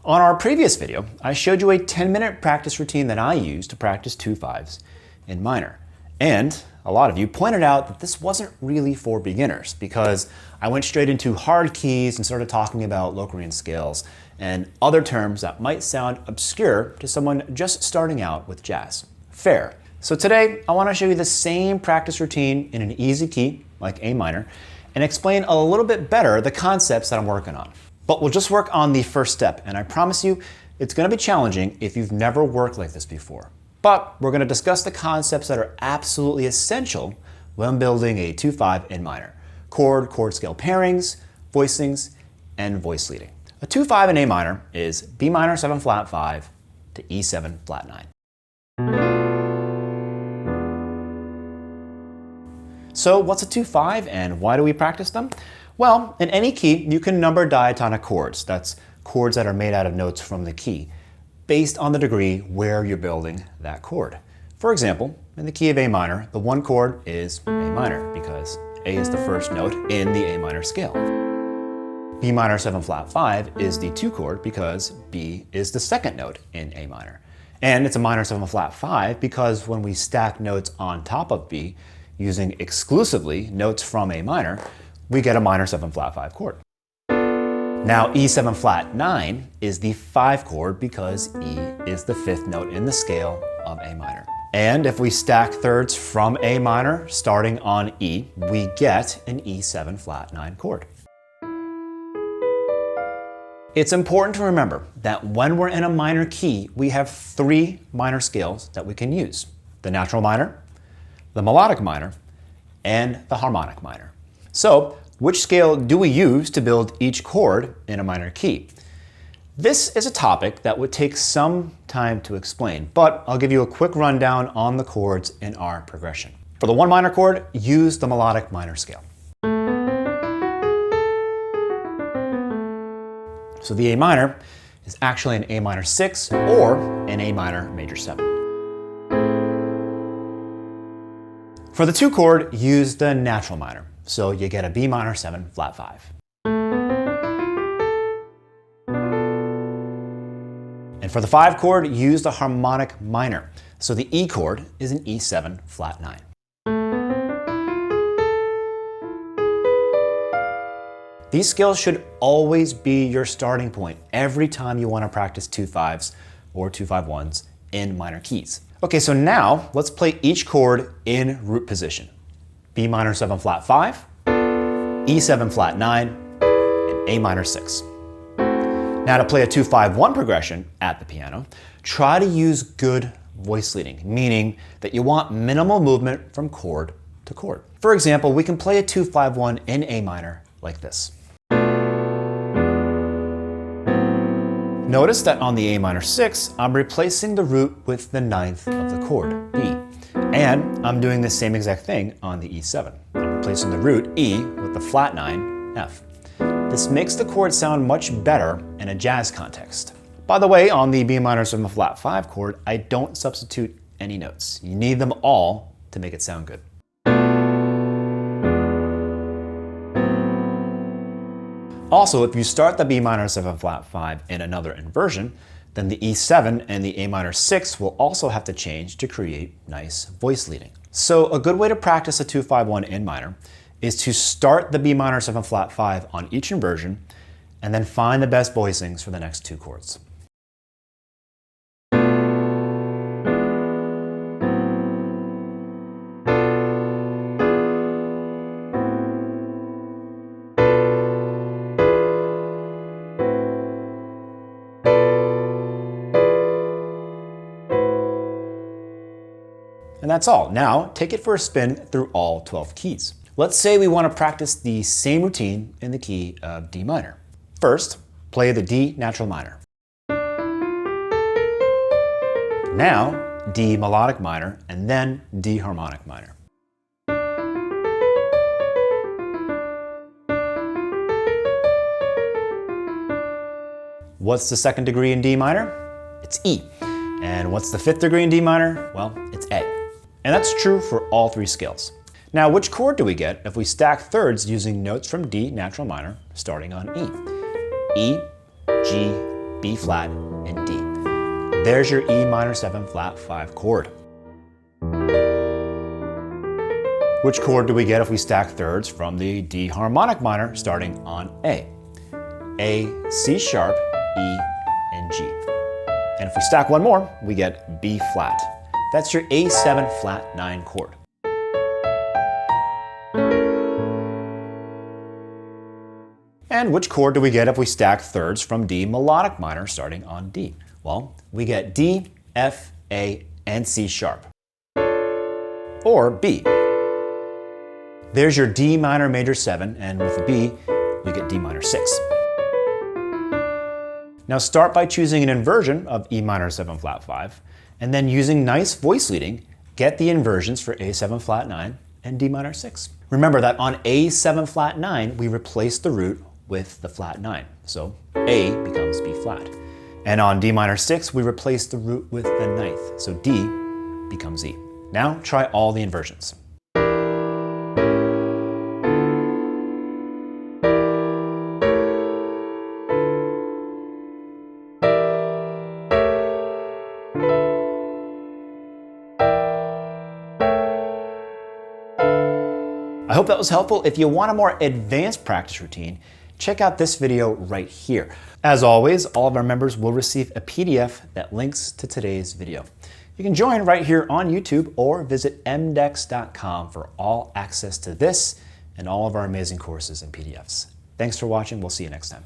On our previous video, I showed you a 10-minute practice routine that I use to practice 2/5s in minor. And a lot of you pointed out that this wasn't really for beginners because I went straight into hard keys and started talking about Locrian scales and other terms that might sound obscure to someone just starting out with jazz. Fair. So today, I want to show you the same practice routine in an easy key, like A minor, and explain a little bit better the concepts that I'm working on. But we'll just work on the first step, and I promise you, it's going to be challenging if you've never worked like this before. But we're going to discuss the concepts that are absolutely essential when building a 2/5 in minor. Chord scale pairings, voicings, and voice leading. A 2/5 in A minor is B minor 7 flat 5 to E7 flat 9. So what's a 2/5 and why do we practice them? Well, in any key, you can number diatonic chords. That's chords that are made out of notes from the key, based on the degree where you're building that chord. For example, in the key of A minor, the one chord is A minor because A is the first note in the A minor scale. B minor 7 flat 5 is the 2 chord because B is the second note in A minor. And it's a minor 7 flat 5 because when we stack notes on top of B, using exclusively notes from A minor, we get a minor 7 flat 5 chord. Now E7 flat 9 is the 5 chord because E is the 5th note in the scale of A minor. And if we stack thirds from A minor starting on E, we get an E7 flat 9 chord. It's important to remember that when we're in a minor key, we have 3 minor scales that we can use: the natural minor, the melodic minor, and the harmonic minor. So, which scale do we use to build each chord in a minor key? This is a topic that would take some time to explain, but I'll give you a quick rundown on the chords in our progression. For the 1 minor chord, use the melodic minor scale. So the A minor is actually an A minor 6 or an A minor major 7. For the 2 chord, use the natural minor. So you get a B minor 7 flat 5. And for the 5 chord, use the harmonic minor. So the E chord is an E7 flat 9. These scales should always be your starting point every time you want to practice 2/5s or 2/5-1s in minor keys. Okay, so now let's play each chord in root position. B minor 7 flat 5, E7 flat 9, and A minor 6. Now to play a 2/5-1 progression at the piano, try to use good voice leading, meaning that you want minimal movement from chord to chord. For example, we can play a 2/5-1 in A minor like this. Notice that on the A minor 6, I'm replacing the root with the 9th of the chord, B. And I'm doing the same exact thing on the E7. I'm replacing the root E with the flat 9, F. This makes the chord sound much better in a jazz context. By the way, on the B minor 7 flat 5 chord, I don't substitute any notes. You need them all to make it sound good. Also, if you start the B minor 7 flat 5 in another inversion, then the E7 and the A minor 6 will also have to change to create nice voice leading. So a good way to practice a 2/5-1 in minor is to start the B minor 7 flat 5 on each inversion and then find the best voicings for the next 2 chords. And that's all. Now, take it for a spin through all 12 keys. Let's say we want to practice the same routine in the key of D minor. First, play the D natural minor. Now, D melodic minor, and then D harmonic minor. What's the 2nd degree in D minor? It's E. And what's the 5th degree in D minor? Well, it's A. And that's true for all 3 scales. Now, which chord do we get if we stack thirds using notes from D natural minor starting on E? E, G, B flat, and D. There's your E minor 7 flat 5 chord. Which chord do we get if we stack thirds from the D harmonic minor starting on A? A, C sharp, E, and G. And if we stack one more, we get B flat. That's your A7 flat 9 chord. And which chord do we get if we stack thirds from D melodic minor starting on D? Well, we get D, F, A, and C sharp. Or B. There's your D minor major 7, and with a B, we get D minor 6. Now start by choosing an inversion of E minor 7 flat 5, and then using nice voice leading, get the inversions for A7 flat 9 and D minor 6. Remember that on A7 flat 9, we replace the root with the flat 9, so A becomes B flat. And on D minor 6, we replace the root with the ninth, so D becomes E. Now try all the inversions. I hope that was helpful. If you want a more advanced practice routine, check out this video right here. As always, all of our members will receive a PDF that links to today's video. You can join right here on YouTube or visit mdex.com for all access to this and all of our amazing courses and PDFs. Thanks for watching. We'll see you next time.